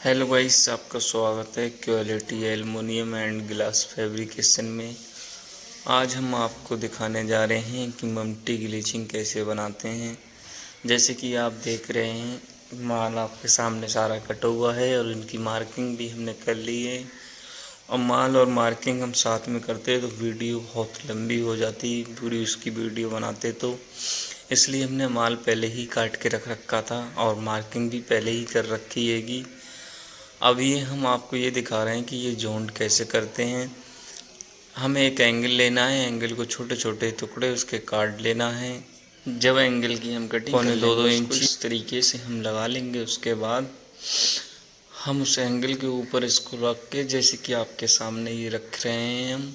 Hello guys, आपका स्वागत है quality aluminium and glass fabrication में। आज हम आपको दिखाने जा रहे हैं कि मल्टी ग्लीचिंग कैसे बनाते हैं। जैसे कि आप देख रहे हैं, माल आपके सामने सारा कटा हुआ है और इनकी मार्किंग भी हमने कर ली है। और माल और मार्किंग हम साथ में करते तो वीडियो बहुत लंबी हो जाती, पूरी उसकी वीडियो बनाते तो इसलिए हमने माल पहले ही काट के रख रखा था और मार्किंग भी पहले ही कर रखी हैगी। अब ये हम आपको ये दिखा रहे हैं कि ये जॉइंट कैसे करते हैं। हमें एक एंगल लेना है, एंगल को छोटे छोटे टुकड़े उसके काट लेना है। जब एंगल की हम कटिंग पौने 2-2 इंच इस तरीके से हम लगा लेंगे। उसके बाद हम उस एंगल के ऊपर इसको रख के, जैसे कि आपके सामने ये रख रहे हैं हम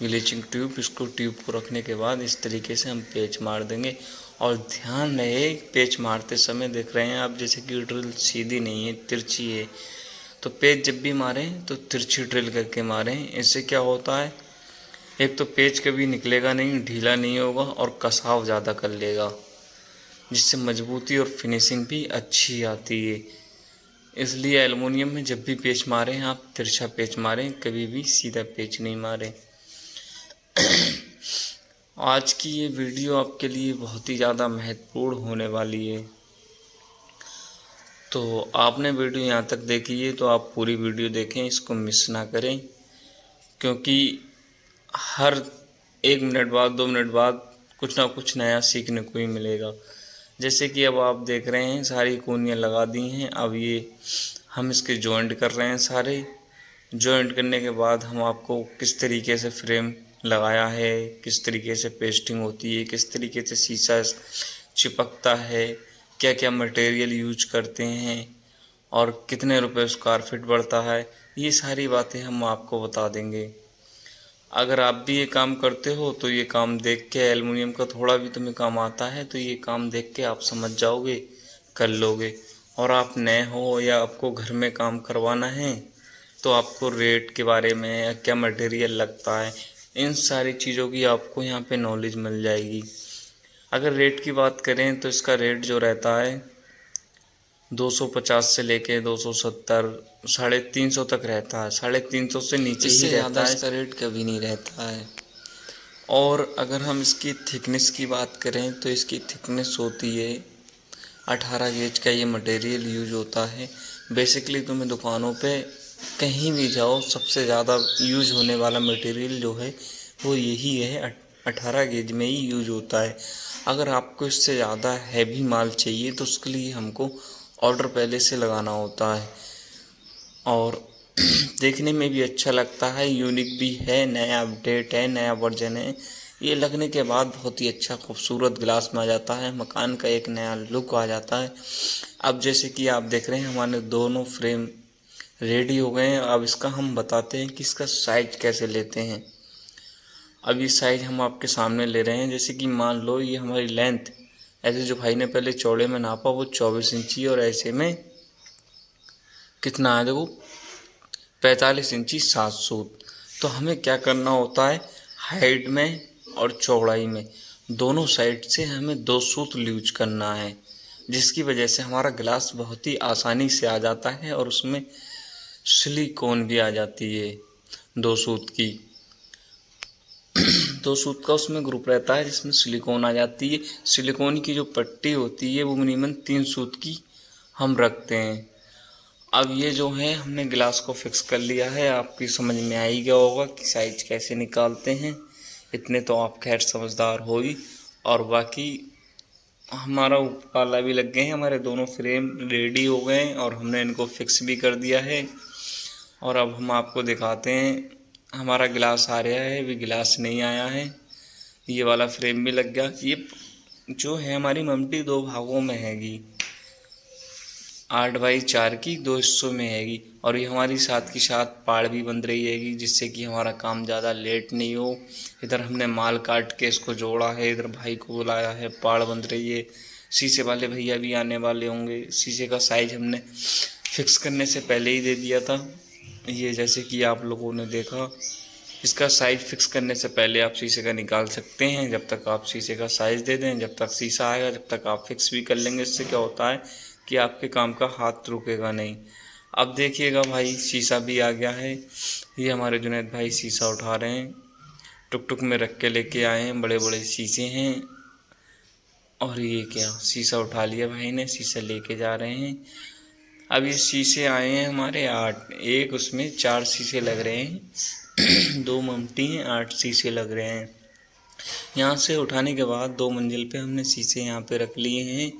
ग्लीचिंग ट्यूब, इसको ट्यूब को रखने के बाद इस तरीके से हम पेच मार देंगे। और ध्यान रहे, पेच मारते समय देख रहे हैं आप जैसे कि ड्रिल सीधी नहीं है, तिरछी है। तो पेच जब भी मारें तो तिरछी ड्रिल करके मारें। इससे क्या होता है, एक तो पेच कभी निकलेगा नहीं, ढीला नहीं होगा और कसाव ज़्यादा कर लेगा, जिससे मजबूती और फिनिशिंग भी अच्छी आती है। इसलिए एल्युमिनियम में जब भी पेच मारें आप तिरछा पेच मारें, कभी भी सीधा पेच नहीं मारें। आज की ये वीडियो आपके लिए बहुत ही ज़्यादा महत्वपूर्ण होने वाली है, तो आपने वीडियो यहाँ तक देखी है तो आप पूरी वीडियो देखें, इसको मिस ना करें। क्योंकि हर 1 मिनट बाद 2 मिनट बाद कुछ ना कुछ नया सीखने को ही मिलेगा। जैसे कि अब आप देख रहे हैं सारी कोनियाँ लगा दी हैं। अब ये हम इसके जॉइंट कर रहे हैं सारे। जॉइंट करने के बाद हम आपको किस तरीके से फ्रेम लगाया है, किस तरीके से पेस्टिंग होती है, किस तरीके से शीशा चिपकता है, क्या क्या मटेरियल यूज करते हैं और कितने रुपए स्क्वायर फीट पड़ता है, ये सारी बातें हम आपको बता देंगे। अगर आप भी ये काम करते हो तो ये काम देख के, एल्युमिनियम का थोड़ा भी तुम्हें काम आता है तो ये काम देख के आप समझ जाओगे, कर लोगे। और आप नए हो या आपको घर में काम करवाना है तो आपको रेट के बारे में या क्या मटेरियल लगता है, इन सारी चीज़ों की आपको यहाँ पे नॉलेज मिल जाएगी। अगर रेट की बात करें तो इसका रेट जो रहता है 250 से लेके 270, 350 तक रहता है। 350 से नीचे ही रहता है, इसका रेट कभी नहीं रहता है। और अगर हम इसकी थिकनेस की बात करें तो इसकी थिकनेस होती है 18 गेज का ये मटेरियल यूज होता है। बेसिकली तुम्हें दुकानों पे कहीं भी जाओ, सबसे ज़्यादा यूज होने वाला मटेरियल जो है वो यही है, 18 गेज में ही यूज होता है। अगर आपको इससे ज़्यादा हैवी माल चाहिए तो उसके लिए हमको ऑर्डर पहले से लगाना होता है। और देखने में भी अच्छा लगता है, यूनिक भी है, नया अपडेट है, नया वर्जन है। ये लगने के बाद बहुत ही अच्छा खूबसूरत ग्लास में आ जाता है, मकान का एक नया लुक आ जाता है। अब जैसे कि आप देख रहे हैं हमारे दोनों फ्रेम रेडी हो गए हैं। अब इसका हम बताते हैं कि इसका साइज कैसे लेते हैं। अब ये साइज हम आपके सामने ले रहे हैं। जैसे कि मान लो ये हमारी लेंथ, ऐसे जो भाई ने पहले चौड़े में नापा वो 24 इंची और ऐसे में कितना है देखो 45 इंची 7 सूत। तो हमें क्या करना होता है, हाइट में और चौड़ाई में दोनों साइड से हमें 2 सूत यूज करना है, जिसकी वजह से हमारा ग्लास बहुत ही आसानी से आ जाता है और उसमें सिलिकॉन भी आ जाती है 2 सूत की। 2 सूत का उसमें ग्रुप रहता है जिसमें सिलिकॉन आ जाती है। सिलिकॉन की जो पट्टी होती है वो मिनिमम 3 सूत की हम रखते हैं। अब ये जो है हमने गिलास को फिक्स कर लिया है, आपकी समझ में आ ही गया होगा कि साइज कैसे निकालते हैं। इतने तो आप खैर समझदार हो ही। और बाकी हमारा ताला भी लग गए हैं, हमारे दोनों फ्रेम रेडी हो गए हैं और हमने इनको फिक्स भी कर दिया है। और अब हम आपको दिखाते हैं, हमारा गिलास आ रहा है, अभी गिलास नहीं आया है। ये वाला फ्रेम भी लग गया। ये जो है हमारी ममटी 2 भागों में हैगी, 8x4 की 2 हिस्सों में हैगी। और ये हमारी साथ की साथ पाड़ भी बन रही हैगी, जिससे कि हमारा काम ज़्यादा लेट नहीं हो। इधर हमने माल काट के इसको जोड़ा है, इधर भाई को बुलाया है, पाड़ बन रही है। शीशे वाले भैया भी आने वाले होंगे। शीशे का साइज हमने फिक्स करने से पहले ही दे दिया था। ये जैसे कि आप लोगों ने देखा, इसका साइज फिक्स करने से पहले आप शीशे का निकाल सकते हैं। जब तक आप शीशे का साइज दे दें, जब तक शीशा आएगा जब तक आप फिक्स भी कर लेंगे। इससे क्या होता है कि आपके काम का हाथ रुकेगा नहीं। अब देखिएगा भाई, शीशा भी आ गया है। ये हमारे जुनैद भाई शीशा उठा रहे हैं, टुक टुक में रख के लेके आए हैं, बड़े बड़े शीशे हैं। और ये क्या, शीशा उठा लिया भाई ने, शीशा लेके जा रहे हैं। अब ये शीशे आए हैं हमारे 8, एक उसमें 4 शीशे लग रहे हैं 2 ममटी हैं, 8 शीशे लग रहे हैं। यहाँ से उठाने के बाद 2 मंजिल पे हमने शीशे यहाँ पे रख लिए हैं।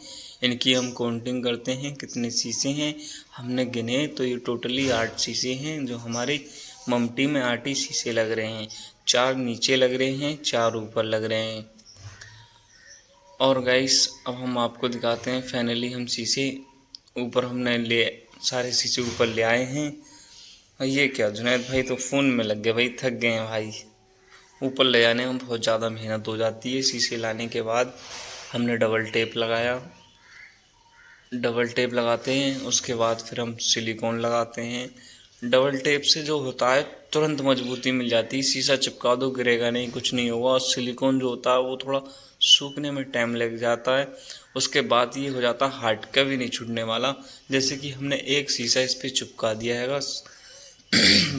इनकी हम काउंटिंग करते हैं कितने शीशे हैं। हमने गिने तो ये टोटली 8 शीशे हैं, जो हमारी ममटी में 8 ही शीशे लग रहे हैं। 4 नीचे लग रहे हैं, 4 ऊपर लग रहे हैं। और गाइस अब हम आपको दिखाते हैं, फाइनली हम शीशे ऊपर हमने सारे शीशे ऊपर ले आए हैं। और ये क्या, जुनैद भाई तो फ़ोन में लग गए भाई, थक गए हैं भाई। ऊपर ले जाने में बहुत ज़्यादा मेहनत हो जाती है। शीशे लाने के बाद हमने डबल टेप लगाया, डबल टेप लगाते हैं, उसके बाद फिर हम सिलिकॉन लगाते हैं। डबल टेप से जो होता है तुरंत मजबूती मिल जाती है, शीशा चिपका दो गिरेगा नहीं, कुछ नहीं होगा। और सिलिकॉन जो होता है वो थोड़ा सूखने में टाइम लग जाता है, उसके बाद ये हो जाता है हार्ड, कभी नहीं छूटने वाला। जैसे कि हमने एक शीशा इस पर चिपका दिया है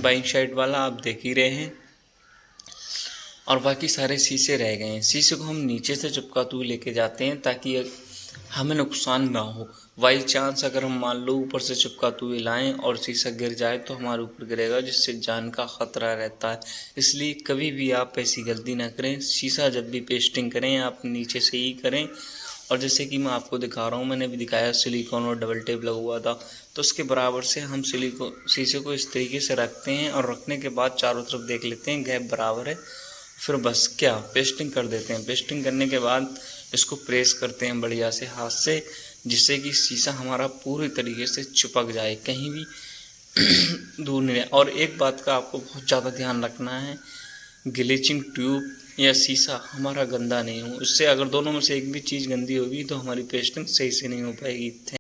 बाइक साइड वाला, आप देख ही रहे हैं। और बाकी सारे शीशे रह गए हैं। शीशे को हम नीचे से चिपकाते हुए लेके जाते हैं ताकि हमें नुकसान ना हो। बाई चांस अगर हम मान लो ऊपर से चिपकाते हुए लाएं और शीशा गिर जाए तो हमारे ऊपर गिरेगा, जिससे जान का खतरा रहता है। इसलिए कभी भी आप ऐसी गलती ना करें। शीशा जब भी पेस्टिंग करें आप नीचे से ही करें। और जैसे कि मैं आपको दिखा रहा हूँ, मैंने भी दिखाया सिलिकॉन और डबल टेप लगा हुआ था, तो उसके बराबर से हम शीशे को इस तरीके से रखते हैं। और रखने के बाद चारों तरफ देख लेते हैं गैप बराबर है, फिर बस क्या पेस्टिंग कर देते हैं। पेस्टिंग करने के बाद इसको प्रेस करते हैं बढ़िया से हाथ से, जिससे कि शीशा हमारा पूरी तरीके से चिपक जाए, कहीं भी दूर नहीं रहे। और एक बात का आपको बहुत ज़्यादा ध्यान रखना है, ग्लीचिंग ट्यूब या शीशा हमारा गंदा नहीं हो। उससे अगर दोनों में से एक भी चीज़ गंदी होगी तो हमारी पेस्टिंग सही से नहीं हो पाएगी।